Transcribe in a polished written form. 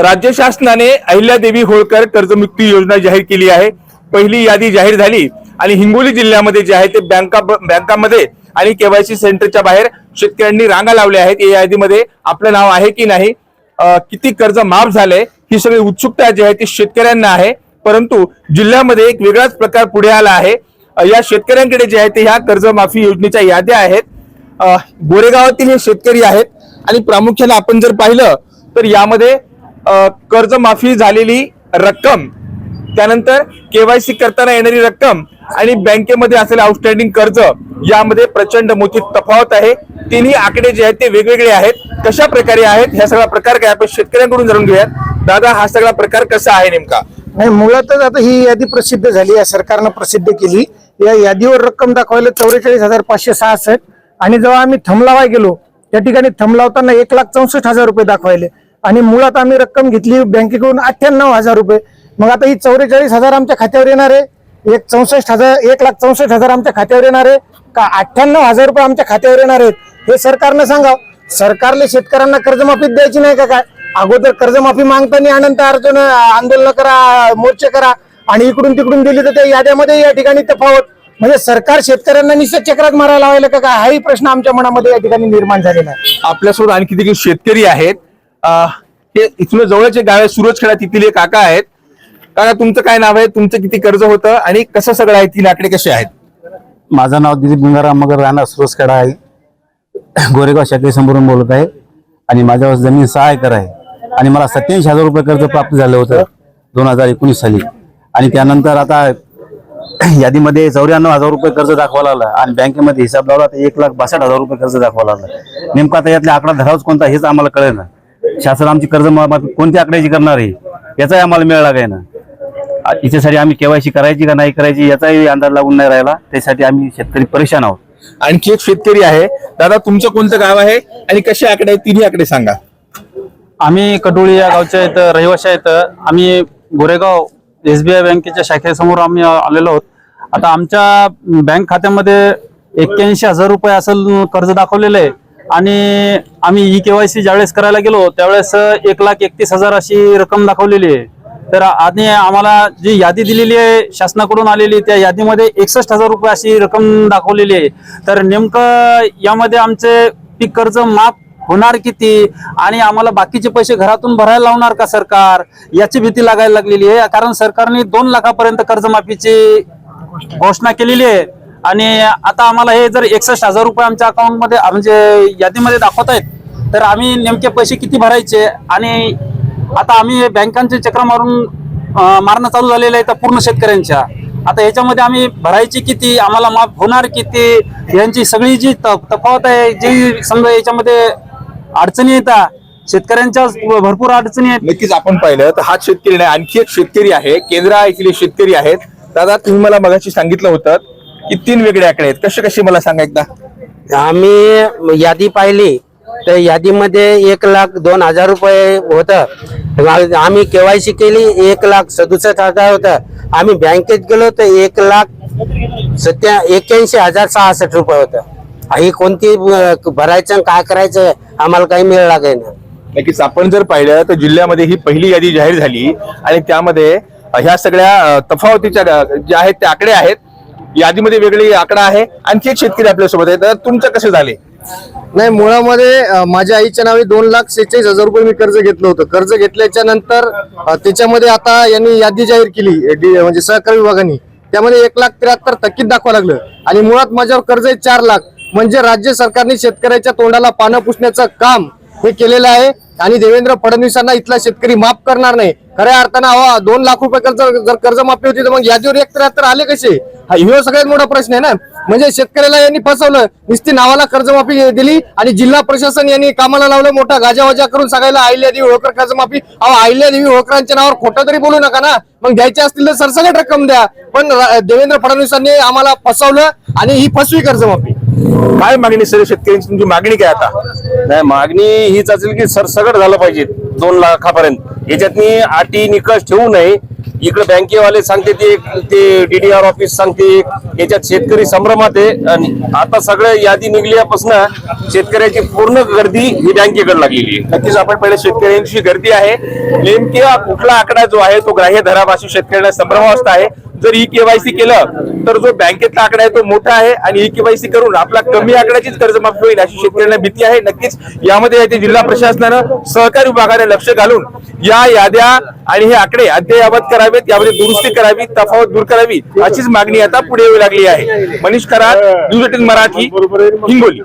राज्य शासनाने अहिल्यादेवी होळकर कर्जमुक्ती योजना जाहीर केली आहे। पहिली यादी जाहीर झाली आणि हिंगोली जिल्ह्यामध्ये जे आहे ते बँकांमध्ये आणि केवायसी सेंटरच्या बाहेर शेतकऱ्यांनी रांगा लावल्या आहेत। या यादीमध्ये आपलं नाव आहे की नाही, किती कर्ज माफ झाले, ही सगळी उत्सुकता जी आहे ती शेतकऱ्यांना आहे। परंतु जिल्ह्यामध्ये एक वेगळाच प्रकार पुढे आला आहे। या शेतकऱ्यांकडे जे आहे ते ह्या कर्जमाफी योजनेच्या याद्या आहेत। गोरेगावातील हे शेतकरी आहेत आणि प्रामुख्याने आपण जर पाहिलं तर यामध्ये कर्जमाफी झालेली रक्कम, त्यानंतर केवायसी करताना येणारी रक्कम आणि बँकेमध्ये असलेले आउटस्टँडिंग कर्ज यामध्ये प्रचंड मोठी तफावत आहे। तिन्ही आकडे जे आहेत ते वेगवेगळे आहेत। कशा प्रकारे आहेत हा सगळा प्रकार काय आपण शेतकऱ्यांकडून जाणून घेऊयात। दादा, हा सगळा प्रकार कसा आहे नेमका? नाही, मुळातच आता ही यादी प्रसिद्ध झाली आहे, सरकारनं प्रसिद्ध केली। या यादीवर रक्कम दाखवायला 44,566 आणि जेव्हा आम्ही थंब लावायला गेलो त्या ठिकाणी थंब लावताना 1,64,000 रुपये दाखवायले आणि मुळात आम्ही रक्कम घेतली बँकेकडून 98,000 रुपये। मग आता ही 44,000 आमच्या खात्यावर येणार आहे, 1,64,000 आमच्या खात्यावर येणार आहे का 98,000 रुपये आमच्या खात्यावर येणार आहेत? हे सरकारनं सांगावं। सरकारले शेतकऱ्यांना कर्जमाफी द्यायची नाही का काय? अगोदर कर्जमाफी मागताना अनंत अर्जुन आंदोलन करा, मोर्चे करा आणि इकडून तिकडून दिली तर त्या याद्यामध्ये या ठिकाणी तफावत, म्हणजे सरकार शेतकऱ्यांना निश्चित चक्रात मारायला लावायला का काय? हाही प्रश्न आमच्या मनामध्ये या ठिकाणी निर्माण झालेला आहे। आपल्यासोबत आणखी देखील शेतकरी आहेत। ते इथून जवळचे गाव आहे सुरजखेडा, तिथले काका आहेत। काका, तुमचं काय नाव आहे, तुमचं किती कर्ज होतं आणि कसं सगळं आहे, तीन आकडे कसे आहेत? माझं नाव दिलीप गंगाराम मगर, राहणार सुरजखेडा आहे, गोरेगाव शाखेरी समोरून बोलत आहे आणि माझ्यावर जमीन 6 एकर आहे आणि मला 87,000 रुपये कर्ज प्राप्त झालं होतं 2019 साली आणि त्यानंतर आता यादीमध्ये 94,000 रुपये कर्ज दाखवा लागला आणि बँकेमध्ये हिसाब लावला तर 1,62,000 रुपये कर्ज दाखवा लागला। नेमका आता यातला आकडा धरावाच कोणता हेच आम्हाला कळेल ना। शासन आमची कर्ज कोणत्या आकड्याची करणार आहे याचाही आम्हाला मेळ लागाय ना। याच्यासाठी आम्ही केवायसी करायची का नाही करायची याचाही अंदाज लागून नाही राहिला, त्यासाठी आम्ही शेतकरी परेशान आहोत। आणखी एक शेतकरी आहे। दादा, तुमचं कोणतं गाव आहे आणि कसे आकडे आहेत, तिन्ही आकडे सांगा। आम्ही कडोळी या गावच्या इथं रहिवाशी आहेत। आम्ही गोरेगाव SBI बँकेच्या शाखेसमोर आम्ही आलेलो आहोत। आता आमच्या बँक खात्यामध्ये 81,000 रुपये असं कर्ज दाखवलेलं आहे आणि आम्ही KYC ज्यावेळेस करायला गेलो त्यावेळेस 1,31,000 अशी रक्कम दाखवलेली आहे। तर आणि आम्हाला जी यादी दिलेली आहे शासनाकडून आलेली त्या यादीमध्ये 61,000 रुपये अशी रक्कम दाखवलेली आहे। तर नेमकं यामध्ये आमचे पीक कर्ज माफ होणार किती आणि आम्हाला बाकीचे पैसे घरातून भरायला लावणार का सरकार, याची भीती लागायला लागलेली आहे। कारण सरकारने 2 लाखापर्यंत कर्जमाफीची घोषणा केलेली आहे आणि आता आम्हाला हे जर 61,000 रुपये आमच्या अकाउंटमध्ये म्हणजे यादीमध्ये दाखवत आहेत तर आम्ही नेमके पैसे किती भरायचे? आणि आता आम्ही बँकांचे चक्र मारणं चालू झालेलं आहे तर पूर्ण शेतकऱ्यांच्या, आता याच्यामध्ये आम्ही भरायची किती, आम्हाला माफ होणार किती, यांची सगळी जी तफावत आहे, जी समजा याच्यामध्ये अडचणी येतात शेतकऱ्यांच्या, भरपूर अडचणी आहेत। नक्कीच आपण पाहिलं तर हा शेतकरी नाही, आणखी एक शेतकरी आहे, केंद्र इथले शेतकरी आहेत। दादा, तुम्ही मला मगाशी सांगितलं होतं की 3 वेगळे आकडे आहेत, कसे मला सांगा एकदा। आम्ही यादी पाहिली तर यादीमध्ये 1,02,000 रुपये होतं। आम्ही KYC केली 1,67,000 होतं। आम्ही बँकेत गेलो तर 1,81,066 रुपये होतं। ही कोणती भरायचं काय करायचं आम्हाला काही मिळ लागेल ना। नक्कीच आपण जर पाहिलं तर जिल्ह्यामध्ये ही पहिली यादी जाहीर झाली आणि त्यामध्ये ह्या सगळ्या तफावतीच्या ज्या आहेत ते आकडे आहेत। यादीमध्ये वेगळी आकडा आहे। आणखी एक शेतकरी आपल्यासोबत आहे, तर तुमचं कसे झाले? नाही, मुळामध्ये माझ्या आईच्या नावे 2,46,000 रुपये मी कर्ज घेतलं होतं। कर्ज घेतल्याच्या नंतर त्याच्यामध्ये आता यांनी यादी जाहीर केली म्हणजे सहकार विभागाने, त्यामध्ये 1,73,000 थकीत दाखवा लागलं आणि मुळात माझ्यावर कर्ज आहे 4 लाख। म्हणजे राज्य सरकारने शेतकऱ्याच्या तोंडाला पानं पुसण्याचं काम हे केलेलं आहे आणि देवेंद्र फडणवीसांना इथला शेतकरी माफ करणार नाही। खऱ्या अर्थानं 2 लाख रुपये जर कर्जमाफी होती तर मग यादीवर 1,73,000 आले कसे? हा सगळ्यात मोठा प्रश्न आहे ना। म्हणजे शेतकऱ्याला यांनी फसवलं, नुसती नावाला कर्जमाफी दिली आणि जिल्हा प्रशासन यांनी कामाला लावलं मोठा गाजावाजा करून सगळ्याला अहिल्यादेवी होळकर कर्जमाफी। अहिल्यादेवी होळकरांच्या नावावर खोटं तरी बोलू नका ना, मग द्यायचे असतील तर सरसकट रक्कम द्या। पण देवेंद्र फडणवीसांनी आम्हाला फसवलं आणि ही फसवी कर्जमाफी। काय मागणी सर शेतकऱ्यांची, तुमची मागणी काय आता? नाही, मागणी हीच असेल की सरसकट झालं पाहिजे 2 लाखापर्यंत। याच्यातनी अटी निकष ठेवू नये इकडे बँकेवाले सांगते ते DDR ऑफिस सांगते याच्यात शेतकरी संभ्रमात आहे आणि आता सगळं यादी निघल्यापासून शेतकऱ्याची पूर्ण गर्दी ही बँकेकडे लागलेली आहे. नक्कीच आपण पहिले शेतकऱ्यांची गर्दी आहे, नेमका कुठला आकडा जो आहे तो ग्राह्य धरावा अशी शेतकऱ्यांना संभ्रमावस्था आहे. जर ई केवायसी केलं तर जो बँकेतला आकडा आहे तो मोठा आहे आणि ई केवायसी करून आपला कमी आकड्याचीच कर्जमाफी होईल अशी शेतकऱ्यांना भीती आहे. नक्कीच यामध्ये येथे जिल्हा प्रशासनानं सहकारी विभागाने लक्ष घालून या याद्या आणि हे आकडे अद्ययावत करावेत, यामध्ये दुरुस्ती करावी, तफावत दूर करावी अशीच मागणी आता पुढे येऊ लागली आहे. मनीष कराड, न्यूज 18 मराठी, हिंगोली.